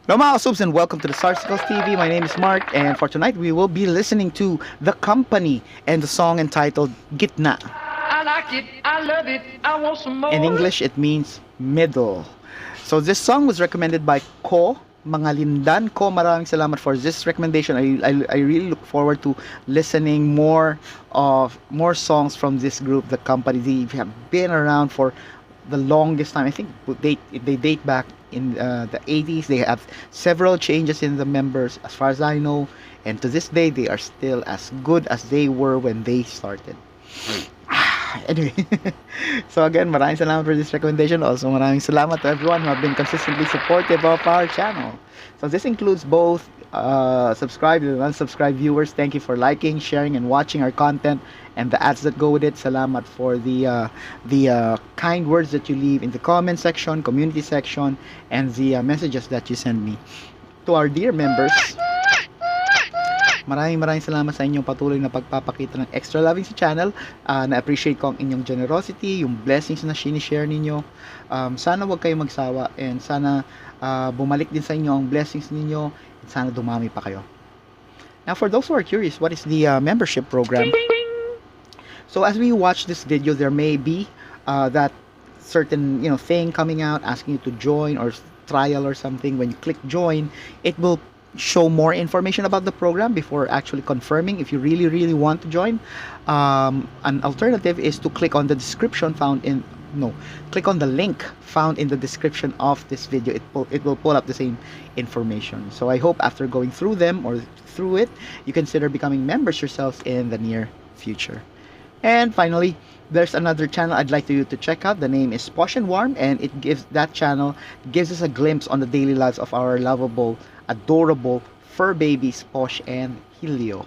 Hello mga kasubs and welcome to the Sarsicles TV. My name is Mark and for tonight we will be listening to The Company and the song entitled Gitna. I like it, I love it, I want some more. In English it means middle. So this song was recommended by mangalindan. Maraming salamat for this recommendation. I really look forward to listening more songs from this group, The Company. They have been around for the longest time. I think they date back in the 80s. They have several changes in the members as far as I know, and to this day they are still as good as they were when they started. Anyway, so again, maraming salamat for this recommendation. Also, maraming salamat to everyone who have been consistently supportive of our channel. So this includes both subscribed and unsubscribed viewers. Thank you for liking, sharing, and watching our content, and the ads that go with it. Salamat for the kind words that you leave in the comment section, community section, and the messages that you send me. To our dear members, maraming salamat sa inyong patuloy na pagpapakita ng extra loving sa channel. Na-appreciate ko ang inyong generosity, yung blessings na sinishare ninyo. Sana wag kayong magsawa and sana bumalik din sa inyo ang blessings ninyo and sana dumami pa kayo. Now for those who are curious, what is the membership program? So as we watch this video, there may be that certain thing coming out asking you to join or trial or something. When you click join, it will show more information about the program before actually confirming if you really want to join. An alternative is to click on the description click on the link found in the description of this video. It will pull up the same information. So I hope after going through them or through it, you consider becoming members yourselves in the near future. And finally, there's another channel I'd like you to check out. The name is Posh and Warm, and that channel gives us a glimpse on the daily lives of our lovable, adorable fur babies, Posh and Helio.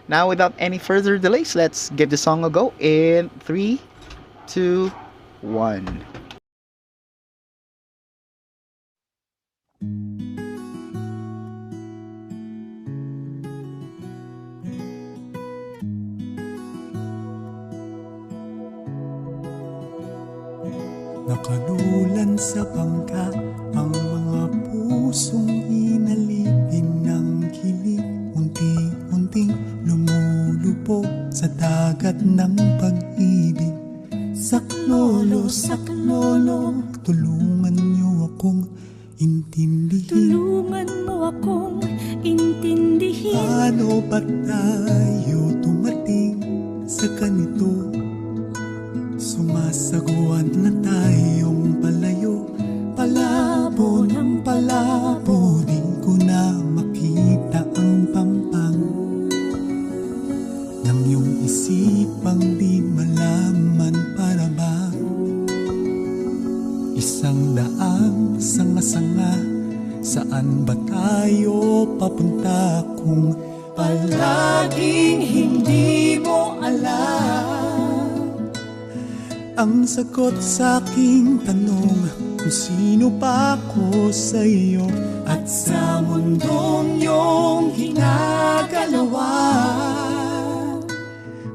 Now, without any further delays, let's give the song a go in 3, 2, 1. Nakalulan sa bangka ang mga pusong inalipin ng kilig. Unti-unting lumulupok sa dagat ng pag-ibig. Saklolo, saklolo, tulungan niyo akong intindihin. Tulungan mo akong intindihin. Paano ba tayo tumating sa ganito? Sumasaguan na tayong palayo. Palabo ng palabo, di ko na makita ang pampang ng iyong isipang di malaman para ba isang daang sanga-sanga. Saan ba tayo papunta kung palaging hindi mo alam ang sagot sa aking tanong kung sino pa ako sa iyo at sa mundong iyong ginagalawa.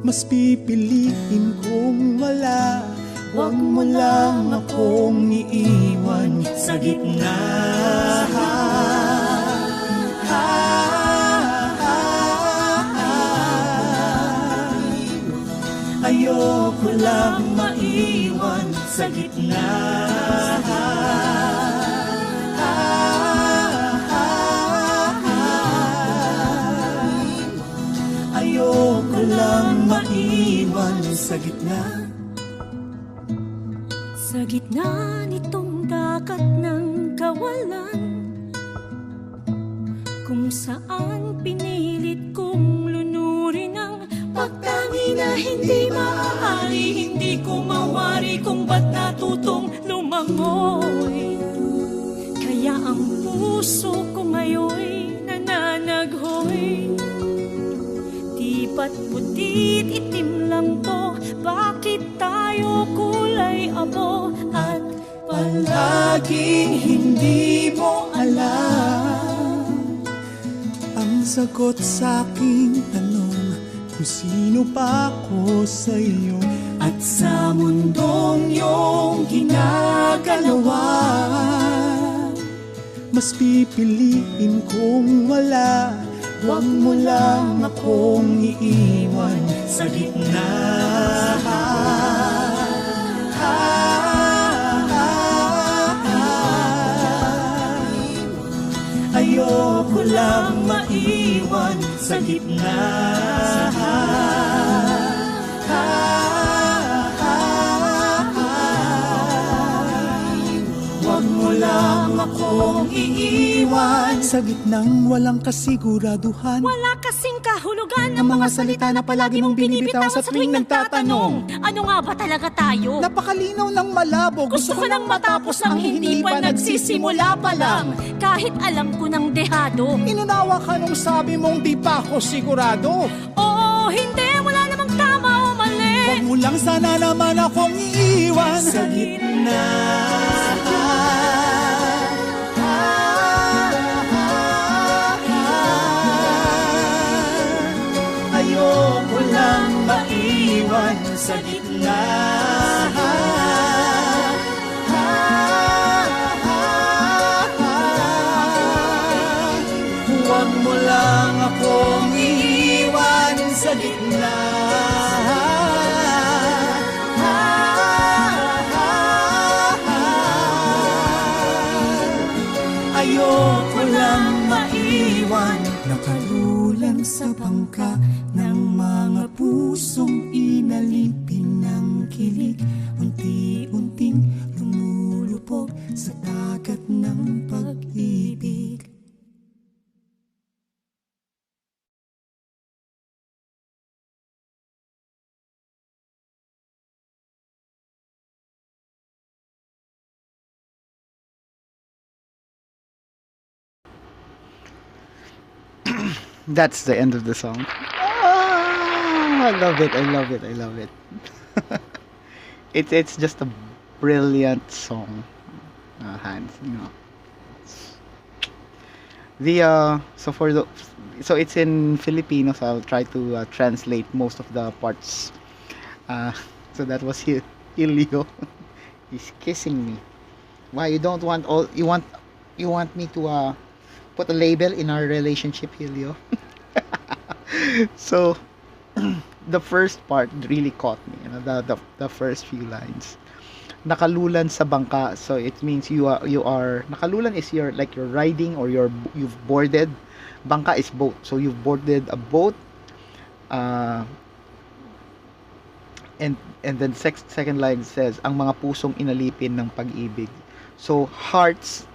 Mas pipiliin kong wala, huwag mo lang akong iiwan sa gitna. Ayoko lang maiwan sa gitna. Ayoko lang maiwan sa gitna. Sa gitna nitong dagat ng kawalan, kung saan pinilit kong lunurin ang pagtangi na hindi maaari. Hindi ko mawari kung ba't natutong lumangoy. Kaya ang puso ko ngayon'y nananaghoy. Di ba't putit itim lang to, bakit tayo kulay abo? At palaging hindi mo alam ang sagot sa aking tanong kung sino pa ako sa iyo at sa mundong iyong ginagalawa. mas pipiliin kong wala. Huwag mo lang akong iiwan sa gitna. Ayoko lang maiwan sa gitna. Huwag mo lang akong iiwan sa gitnang walang kasiguraduhan. Wala kasing kahulugan Ang mga salita na palagi mong binibitaw sa tuwing nagtatanong. Ano nga ba talaga tayo? Napakalinaw ng malabo. Gusto ko nang matapos ang hindi pa nagsisimula pa lang. Kahit alam ko ng dehado. Inunawa ka nung sabi mong di pa ako sigurado. Oo, hindi, wala namang tama o mali. Huwag mo lang sana naman akong iiwan sa gitna. Ayoko lang maiwan sa gitna. Huwag mo lang akong iiwan sa gitna. Ayoko lang maiwan. Nakalulan sa bangka ng mga pusong inalipin ng kilig. Unti-unting lumulupog sa dagat ng pag-ibig. That's the end of the song. I love it. I love it. I love it. It's just a brilliant song, Hans. You know. So it's in Filipino. So I'll try to translate most of the parts. So that was Ilio. He's kissing me. Why you don't want all? You want me to put a label in our relationship, Helio? So the first part really caught me, you know, the first few lines. Nakalulan sa bangka, so it means you are nakalulan is you're riding or you've boarded. Bangka is boat, so you've boarded a boat, and then second line says ang mga pusong inalipin ng pag-ibig. So hearts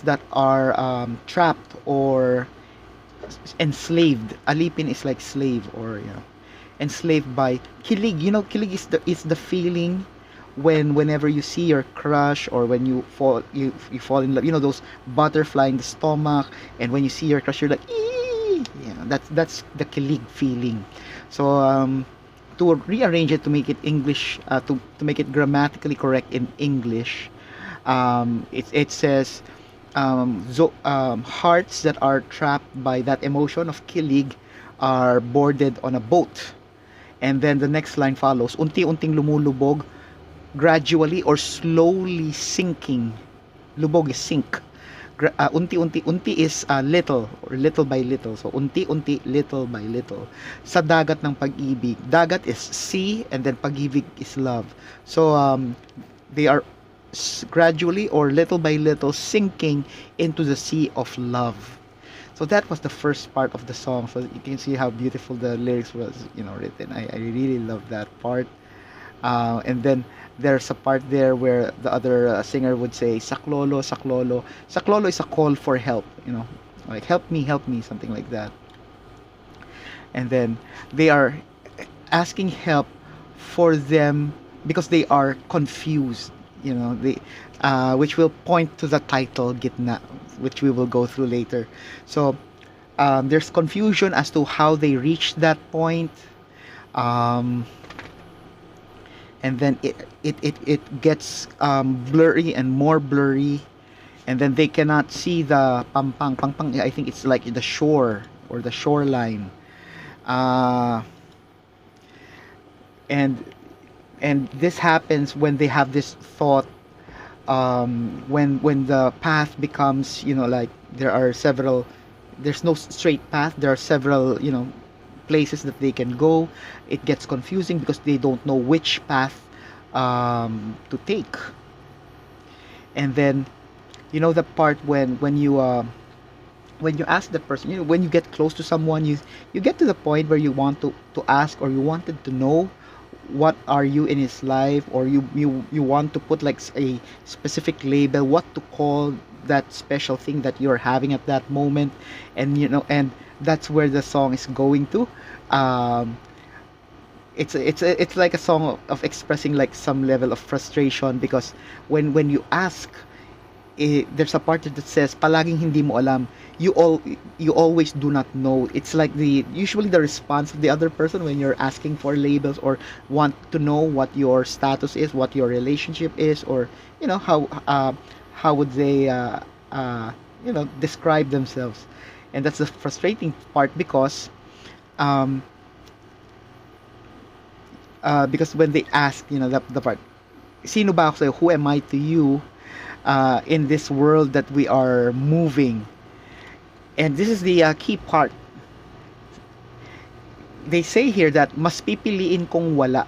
that are trapped or enslaved. Alipin is like slave, or enslaved by kilig. You know, kilig is the feeling whenever you see your crush, or when you fall in love. You know, those butterfly in the stomach, and when you see your crush, you're like, ee! That's the kilig feeling. So to rearrange it to make it English, to make it grammatically correct in English, it says hearts that are trapped by that emotion of kilig are boarded on a boat. And then the next line follows, unti-unting lumulubog, gradually or slowly sinking. Lubog is sink. Unti-unti, unti is little or little by little. So unti-unti, little by little. Sa dagat ng pag-ibig. Dagat is sea, and then pag-ibig is love. So they are gradually or little by little sinking into the sea of love. So that was the first part of the song. So you can see how beautiful the lyrics was, written. I really love that part. And then there's a part there where the other singer would say, saklolo, saklolo. Saklolo is a call for help, like help me, something like that. And then they are asking help for them because they are confused. Which will point to the title Gitna, which we will go through later. So there's confusion as to how they reached that point, and then it gets blurry and more blurry, and then they cannot see the pampang. I think it's like the shore or the shoreline, and this happens when they have this thought when the path becomes, like there are several, there's no straight path, there are several, places that they can go. It gets confusing because they don't know which path to take. And then, the part when you ask that person, when you get close to someone, you get to the point where you want to ask, or you wanted to know what are you in his life, or you want to put like a specific label, what to call that special thing that you're having at that moment. And that's where the song is going to. um it's like a song of expressing like some level of frustration, because when you ask, there's a part that says palaging hindi mo alam. You always do not know. It's like the usually the response of the other person when you're asking for labels, or want to know what your status is, what your relationship is, or how would they describe themselves. And that's the frustrating part, um because when they ask, the part, sino ba ako sa'yo, who am I to you, in this world that we are moving. And this is the key part. They say here that mas pipiliin kong wala.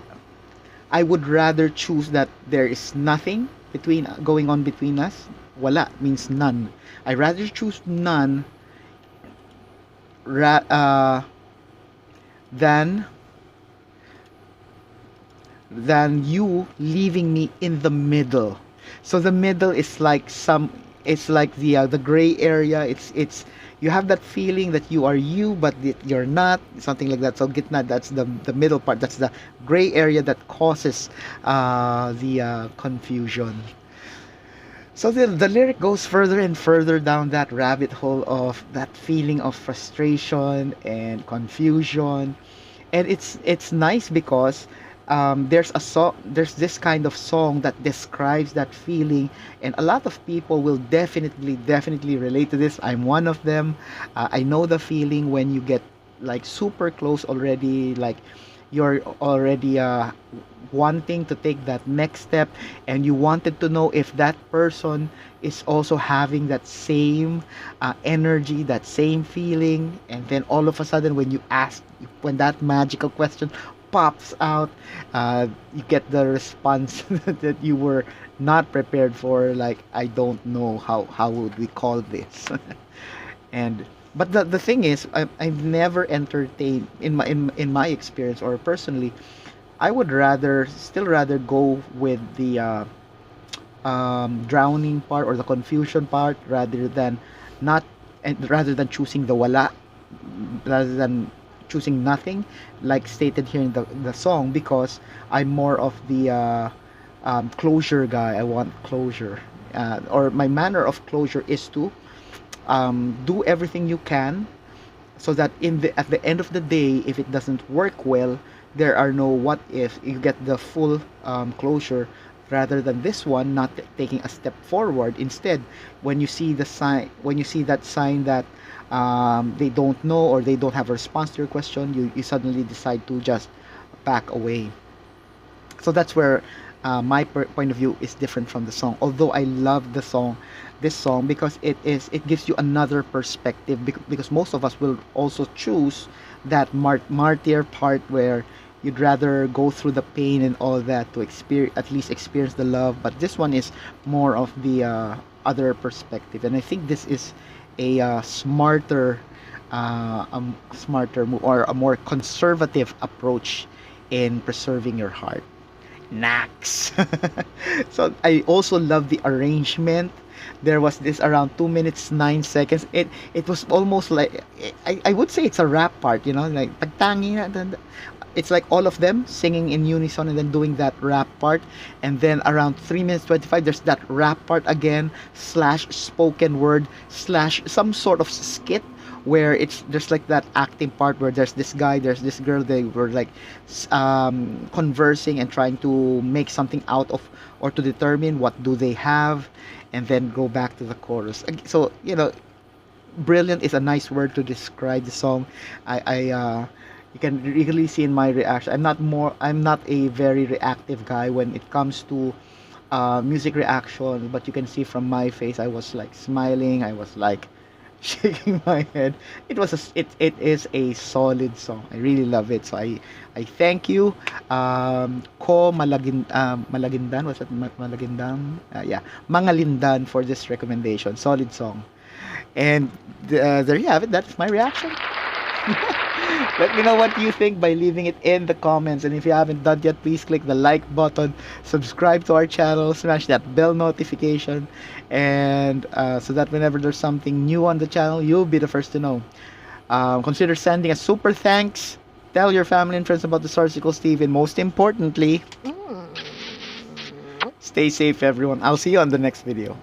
I would rather choose that there is nothing going on between us. Wala means none. I rather choose none ra- than you leaving me in the middle. So the middle is like it's like the gray area. It's you have that feeling that you are you, but you're not, something like that. So Gitna, that's the middle part. That's the gray area that causes the confusion. So the lyric goes further and further down that rabbit hole of that feeling of frustration and confusion. And it's nice because there's this kind of song that describes that feeling, and a lot of people will definitely relate to this. I'm one of them. I know the feeling when you get like super close already, like you're already wanting to take that next step, and you wanted to know if that person is also having that same energy, that same feeling. And then all of a sudden, when you ask, when that magical question pops out, you get the response that you were not prepared for, like, I don't know how would we call this. And but the thing is, I've never entertained in my experience, or personally, I would rather go with the drowning part, or the confusion part, not rather than choosing the wala, rather than choosing nothing, like stated here in the song, because I'm more of the closure guy. I want closure, or my manner of closure is to do everything you can, so that at the end of the day, if it doesn't work well, there are no what if. You get the full closure, rather than this one not taking a step forward. Instead, when you see that sign that they don't know, or they don't have a response to your question, you suddenly decide to just back away. So that's where my point of view is different from the song. Although I love this song, because it gives you another perspective, because most of us will also choose that martyr part, where you'd rather go through the pain and all that to at least experience the love. But this one is more of the other perspective, and I think this is a smarter move, or a more conservative approach in preserving your heart. Nax. So I also love the arrangement. There was this around 2 minutes 9 seconds. It was almost like, I would say it's a rap part, like pagtangi na, it's like all of them singing in unison and then doing that rap part. And then around 3 minutes 25, there's that rap part again, slash spoken word, slash some sort of skit, where there's like that acting part where there's this guy, there's this girl, they were like conversing and trying to make something out of, or to determine what do they have, and then go back to the chorus. So brilliant is a nice word to describe the song. I You can really see in my reaction, I'm not a very reactive guy when it comes to music reaction, but you can see from my face, I was like smiling, I was like shaking my head. It is a solid song. I really love it. So I thank you, Malagindan. Was that Malagindan? Yeah, Mangalindan for this recommendation. Solid song. And there you have it. That's my reaction. Let me know what you think by leaving it in the comments. And if you haven't done yet, please click the like button, subscribe to our channel, smash that bell notification, and so that whenever there's something new on the channel, you'll be the first to know. Consider sending a super thanks. Tell your family and friends about the Sarsicles TV, and most importantly, stay safe, everyone. I'll see you on the next video.